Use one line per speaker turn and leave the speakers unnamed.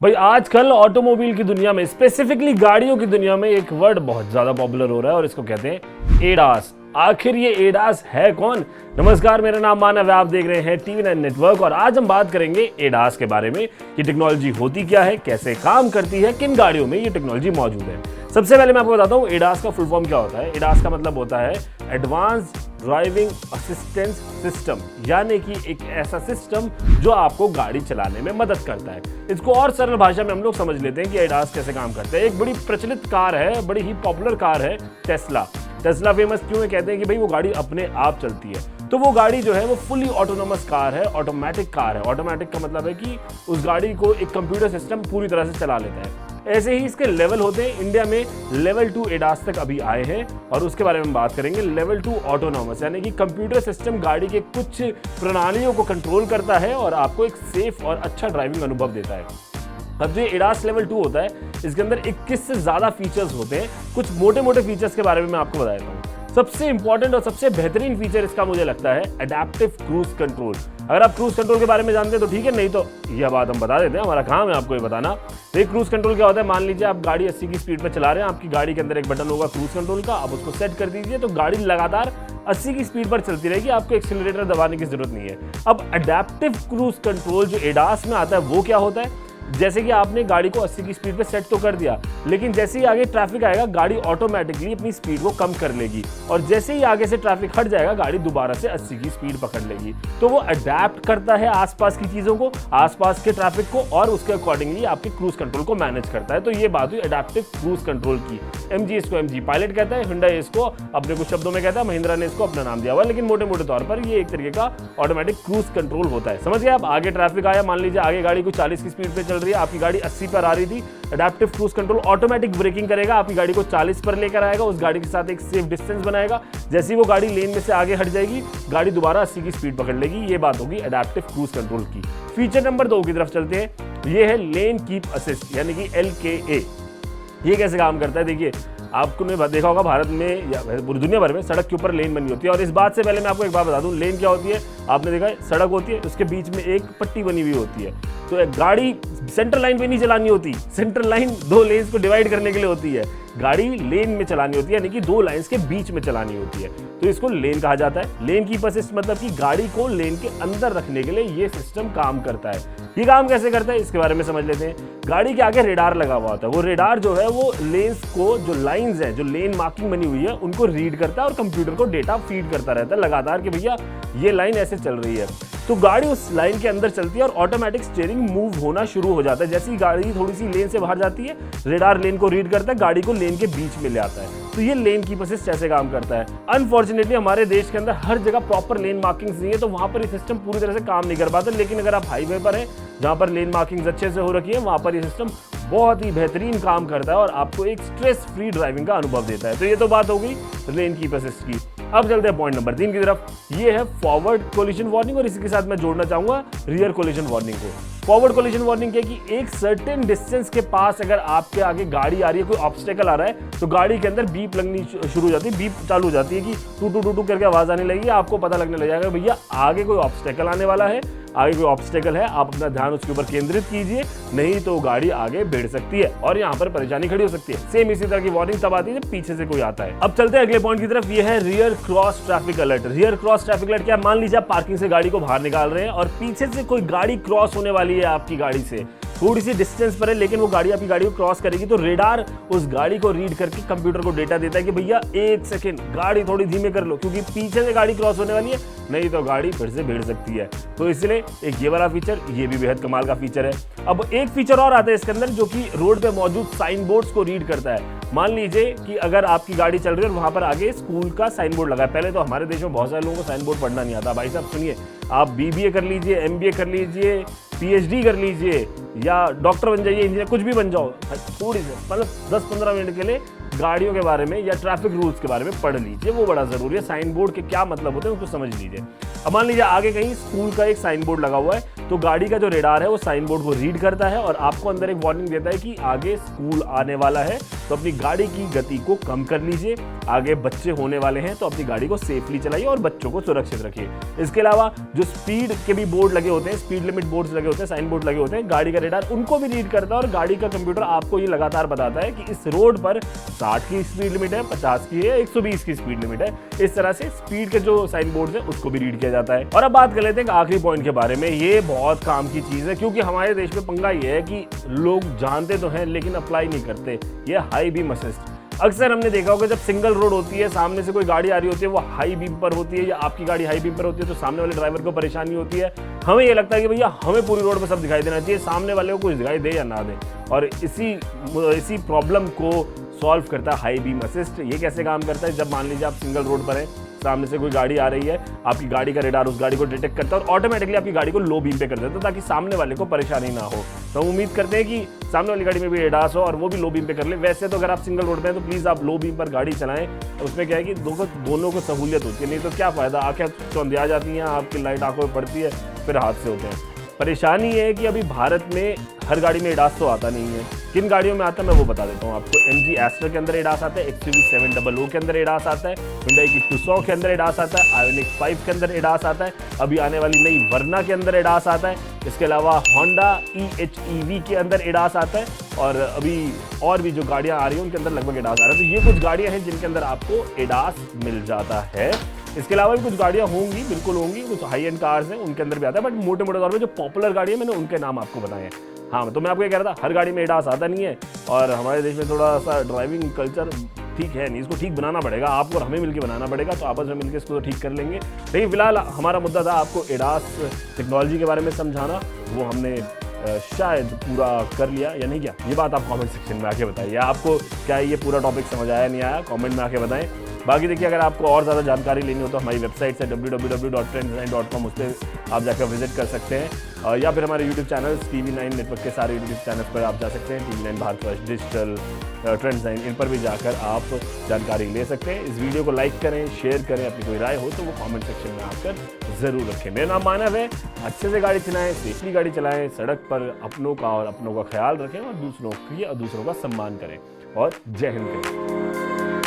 भाई आजकल ऑटोमोबाइल की दुनिया में स्पेसिफिकली गाड़ियों की दुनिया में एक वर्ड बहुत ज्यादा पॉपुलर हो रहा है और इसको कहते हैं एडास। आखिर ये एडास है कौन? नमस्कार, मेरा नाम मानव है, आप देख रहे हैं टीवी 9 नेटवर्क और आज हम बात करेंगे एडास के बारे में। ये टेक्नोलॉजी होती क्या है, कैसे काम करती है, किन गाड़ियों में ये टेक्नोलॉजी मौजूद है। सबसे पहले मैं आपको बताता हूँ एडास का फुल फॉर्म क्या होता है। एडास का मतलब होता है एडवांस ड्राइविंग असिस्टेंस सिस्टम, यानी कि एक ऐसा सिस्टम जो आपको गाड़ी चलाने में मदद करता है। इसको और सरल भाषा में हम लोग समझ लेते हैं कि एडास कैसे काम करता है। एक बड़ी प्रचलित कार है, बड़ी ही पॉपुलर कार है टेस्ला। टेस्ला फेमस क्यों है? कहते हैं कि भाई वो गाड़ी अपने आप चलती है। तो वो गाड़ी जो है वो फुली ऑटोनोमस कार है, ऑटोमेटिक कार है। ऑटोमेटिक का मतलब है कि उस गाड़ी को एक कंप्यूटर सिस्टम पूरी तरह से चला लेता है। ऐसे ही इसके लेवल होते हैं। इंडिया में लेवल 2 एडास तक अभी आए हैं और उसके बारे में हम बात करेंगे। लेवल 2 ऑटोनोमस यानी कि कंप्यूटर सिस्टम गाड़ी के कुछ प्रणालियों को कंट्रोल करता है और आपको एक सेफ और अच्छा ड्राइविंग अनुभव देता है। अब जो एडास लेवल 2 होता है, इसके अंदर 21 से ज्यादा फीचर्स होते हैं। कुछ मोटे मोटे फीचर्स के बारे में मैं आपको बता देता हूँ। सबसे इंपॉर्टेंट और सबसे बेहतरीन फीचर इसका मुझे लगता है एडेप्टिव क्रूज कंट्रोल। अगर आप क्रूज कंट्रोल के बारे में जानते हैं तो ठीक है, नहीं तो यह बात हम बता देते हैं, हमारा काम है आपको ये बताना। तो क्रूज कंट्रोल क्या होता है? मान लीजिए आप गाड़ी 80 की स्पीड पर चला रहे हैं, आपकी गाड़ी के अंदर एक बटन होगा क्रूज कंट्रोल का, आप उसको सेट कर दीजिए तो गाड़ी लगातार 80 की स्पीड पर चलती रहेगी, आपको एक्सीलरेटर दबाने की जरूरत नहीं है। अब एडेप्टिव क्रूज कंट्रोल जो एडास में आता है वो क्या होता है? जैसे कि आपने गाड़ी को 80 की स्पीड पे सेट तो कर दिया, लेकिन जैसे ही आगे ट्रैफिक आएगा गाड़ी ऑटोमेटिकली अपनी स्पीड को कम कर लेगी और जैसे ही आगे से ट्रैफिक हट जाएगा गाड़ी दोबारा से 80 की स्पीड पकड़ लेगी। तो वो अडेप्ट करता है आसपास की चीजों को, आसपास के ट्रैफिक को, और उसके अकॉर्डिंगली आपके क्रूज कंट्रोल को मैनेज करता है। तो ये बात हुई एडेप्टिव क्रूज कंट्रोल की। एमजी इसको एमजी पायलट कहता है, हुंडई इसको अपने कुछ शब्दों में कहता है, महिंद्रा ने इसको अपना नाम दिया हुआ, लेकिन मोटे मोटे तौर पर ये एक तरीके का ऑटोमेटिक क्रूज कंट्रोल होता है। समझ गए आप? आगे ट्रैफिक आया, मान लीजिए आगे गाड़ी को 40 की स्पीड पे चल रही है, आपकी गाड़ी 80 पर आ रही थी, adaptive cruise control automatic breaking करेगा, आपकी गाड़ी को 40 पर लेकर आएगा, उस गाड़ी के साथ एक सेफ डिस्टेंस बनाएगा। जैसे ही वो गाड़ी लेन में से आगे हट जाएगी, गाड़ी दोबारा 80 की स्पीड पकड़ लेगी। ये बात होगी एडेप्टिव क्रूज कंट्रोल की। फीचर नंबर 2 की तरफ चलते हैं। ये है लेन कीप असिस्ट यानी कि LKA। ये कैसे काम करता है? देखिए, आपने देखा होगा भारत में या पूरी दुनिया भर में सड़क के ऊपर लेन बनी होती है, और इस बात से पहले मैं आपको एक बात बता दूं, लेन क्या होती है? आपने देखा है, सड़क होती है, उसके बीच में एक पट्टी बनी हुई होती है। तो एक गाड़ी सेंट्रल लाइन पे नहीं चलानी होती, सेंट्रल लाइन 2 लेन्स को डिवाइड करने के लिए होती है, गाड़ी लेन में चलानी होती है, यानी कि 2 लाइन्स के बीच में चलानी होती है। तो इसको लेन कहा जाता है। लेन कीप असिस्ट मतलब कि गाड़ी को लेन के अंदर रखने के लिए ये सिस्टम काम करता है। ये काम कैसे करता है इसके बारे में समझ लेते हैं। गाड़ी के आगे रेडार लगा हुआ होता है, वो रेडार जो है वो लेन्स को, जो लाइंस है, जो लेन मार्किंग बनी हुई है, उनको रीड करता है और कंप्यूटर को डेटा फीड करता रहता है लगातार कि भैया ये लाइन ऐसे चल रही है। तो गाड़ी उस लाइन के अंदर चलती है और ऑटोमेटिक स्टीयरिंग मूव होना शुरू हो जाता है। जैसे ही गाड़ी थोड़ी सी लेन से बाहर जाती है, रेडार लेन को रीड करता है, गाड़ी को लेन के बीच में ले आता है। तो ये लेन कीप असिस्ट ऐसे काम करता है। अनफॉर्चुनेटली हमारे देश के अंदर हर जगह प्रॉपर लेन मार्किंग्स नहीं है, तो वहां पर ये सिस्टम पूरी तरह से काम नहीं कर पाता। लेकिन अगर आप हाईवे पर हैं जहां पर लेन मार्किंग्स अच्छे से हो रखी है, वहां पर ये सिस्टम बहुत ही बेहतरीन काम करता है और आपको एक स्ट्रेस फ्री ड्राइविंग का अनुभव देता है। तो ये तो बात हो गई लेन कीप असिस्ट की। अब चलते हैं पॉइंट नंबर 3 की तरफ। ये है फॉरवर्ड कोलिजन वार्निंग, और इसी के साथ मैं जोड़ना चाहूंगा रियर कोलिजन वार्निंग को। फॉरवर्ड कोलिजन वार्निंग क्या कि एक सर्टेन डिस्टेंस के पास अगर आपके आगे गाड़ी आ रही है, कोई ऑब्स्टेकल आ रहा है, तो गाड़ी के अंदर बीप लगनी शुरू हो जाती है, बीप चालू हो जाती है कि टू टू टू टू करके आवाज आने लगेगी। आपको पता लगने लग जाएगा भैया आगे कोई ऑब्स्टेकल आने वाला है, आगे कोई ऑब्स्टेकल है, आप अपना ध्यान उसके ऊपर केंद्रित कीजिए, नहीं तो गाड़ी आगे बढ़ सकती है और यहाँ पर परेशानी खड़ी हो सकती है। सेम इसी तरह की वार्निंग तब आती है जब पीछे से कोई आता है। अब चलते हैं अगले पॉइंट की तरफ। ये है rear cross traffic alert. Rear cross traffic alert क्या? मान लीजिए आप पार्किंग से गाड़ी को बाहर निकाल रहे हैं और पीछे से कोई गाड़ी क्रॉस होने वाली है आपकी गाड़ी से, थोड़ी सी डिस्टेंस पर है, लेकिन वो गाड़ी आपकी गाड़ी को क्रॉस करेगी, तो रेडार उस गाड़ी को रीड करके कंप्यूटर को डेटा देता है कि भैया 1 सेकंड गाड़ी थोड़ी धीमे कर लो, क्योंकि पीछे से गाड़ी क्रॉस होने वाली है, नहीं तो गाड़ी फिर से भिड़ सकती है। तो इसलिए एक ये वाला फीचर, ये भी बेहद कमाल का फीचर है। अब एक फीचर और आता है इसके अंदर जो कि रोड पे मौजूद साइन बोर्ड्स को रीड करता है। मान लीजिए कि अगर आपकी गाड़ी चल रही है और वहां पर आगे स्कूल का साइन बोर्ड लगा है। पहले तो हमारे देश में बहुत सारे लोगों को साइन बोर्ड पढ़ना नहीं आता। भाई साहब सुनिए, आप BBA कर लीजिए, MBA कर लीजिए, PhD कर लीजिए या डॉक्टर बन जाइए, इंजीनियर, कुछ भी बन जाओ, थोड़ी सी मतलब 10-15 मिनट के लिए गाड़ियों के बारे में या ट्रैफिक रूल्स के बारे में पढ़ लीजिए, वो बड़ा जरूरी है। साइन बोर्ड के क्या मतलब होते हैं उसको समझ लीजिए। अब मान लीजिए आगे कहीं स्कूल का एक साइन बोर्ड लगा हुआ है, तो गाड़ी का जो रेडार है वो साइन बोर्ड को रीड करता है और आपको अंदर एक वार्निंग देता है कि आगे स्कूल आने वाला है, तो अपनी गाड़ी की गति को कम कर लीजिए। आगे बच्चे होने वाले हैं तो अपनी गाड़ी को सेफली चलाइए और बच्चों को सुरक्षित रखिए। इसके अलावा जो स्पीड के भी बोर्ड लगे होते हैं, स्पीड लिमिट बोर्ड्स लगे होते हैं, साइन बोर्ड लगे होते हैं, गाड़ी का रेडार उनको भी रीड करता है और गाड़ी का कंप्यूटर आपको ये लगातार बताता है कि इस रोड पर 60 की स्पीड लिमिट है, 50 की है, 120 की स्पीड लिमिट है। इस तरह से स्पीड के जो साइन बोर्ड है उसको भी रीड किया जाता है। और अब बात कर लेते हैं आखिरी पॉइंट के बारे में। ये बहुत काम की चीज है क्योंकि हमारे देश में पंगा ये है कि लोग जानते तो हैं लेकिन अप्लाई नहीं करते। ये हाई बीम असिस्ट। अक्सर हमने देखा होगा जब सिंगल रोड होती है, सामने से कोई गाड़ी आ रही होती है, वो हाई बीम पर होती है या आपकी गाड़ी हाई बीम पर होती है, तो सामने वाले ड्राइवर को परेशानी होती है। हमें ये लगता है कि भैया हमें पूरी रोड पर सब दिखाई देना चाहिए, सामने वाले को कुछ दिखाई दे या ना दे। और इसी प्रॉब्लम को सॉल्व करता है हाई बीम असिस्ट। ये कैसे काम करता है? जब मान लीजिए आप सिंगल रोड पर हैं, सामने से कोई गाड़ी आ रही है, आपकी गाड़ी का रेडार उस गाड़ी को डिटेक्ट करता है और ऑटोमेटिकली आपकी गाड़ी को लो बीम पे कर देता है ताकि सामने वाले को परेशानी ना हो। तो हम उम्मीद करते हैं कि सामने वाली गाड़ी में भी एडास हो और वो भी लो बीम पे कर ले। वैसे तो अगर आप सिंगल रोड पे हैं तो प्लीज़ आप लो बीम पर गाड़ी चलाएं। उसमें क्या है कि दोनों को सहूलियत होती है, नहीं तो क्या फ़ायदा, आंखें चौंधिया जाती हैं, आपकी लाइट आंखों में पड़ती है, फिर हादसे होते हैं। परेशानी ये है कि अभी भारत में हर गाड़ी में एडास तो आता नहीं है। किन गाड़ियों में आता है मैं वो बता देता हूँ आपको। MG एस्टर के अंदर एडास आता है, XUV 700 के अंदर एडास आता है, Hyundai की Tucson के अंदर एडास आता है, Ioniq 5 के अंदर एडास आता है, अभी आने वाली नई वर्ना के अंदर एडास आता है। इसके अलावा Honda eHEV के अंदर एडास आता है और अभी और भी जो गाड़ियाँ आ रही हैं उनके अंदर लगभग एडास आ रहा है। तो ये कुछ गाड़ियाँ हैं जिनके अंदर आपको एडास मिल जाता है। इसके अलावा भी कुछ गाड़ियाँ होंगी, बिल्कुल होंगी, कुछ हाई एंड कार्स हैं उनके अंदर भी आता है, बट मोटे मोटे तौर पे जो पॉपुलर गाड़ी है मैंने उनके नाम आपको बताए हैं। हाँ, तो मैं आपको ये कह रहा था हर गाड़ी में एडास आता नहीं है और हमारे देश में थोड़ा सा ड्राइविंग कल्चर ठीक है नहीं, इसको ठीक बनाना पड़ेगा, आपको और हमें मिलकर बनाना पड़ेगा। तो आपस में मिलकर इसको तो ठीक कर लेंगे। लेकिन फिलहाल हमारा मुद्दा था आपको एडास टेक्नोलॉजी के बारे में समझाना, वो हमने शायद पूरा कर लिया या नहीं किया, ये बात आप कमेंट सेक्शन में आके बताइए। आपको क्या ये पूरा टॉपिक समझ आया नहीं आया, कमेंट में आके बताएं। बाकी देखिए अगर आपको और ज़्यादा जानकारी लेनी हो तो हमारी वेबसाइट है www.trenddesign.com, उस पर आप जाकर विजिट कर सकते हैं या फिर हमारे यूट्यूब चैनल TV9 नेटवर्क के सारे यूट्यूब चैनल पर आप जा सकते हैं। TV9 Bharat first digital, trend design, इन पर भी जाकर आप जानकारी ले सकते हैं। इस वीडियो को लाइक करें, शेयर करें, अपनी कोई राय हो तो वो कमेंट सेक्शन में आकर ज़रूर रखें। मेरा नाम मानव है। अच्छे से गाड़ी चलाएं, सेफली गाड़ी चलाएं, सड़क पर अपनों का और अपनों का ख्याल रखें और दूसरों का सम्मान करें और जय हिंद करें।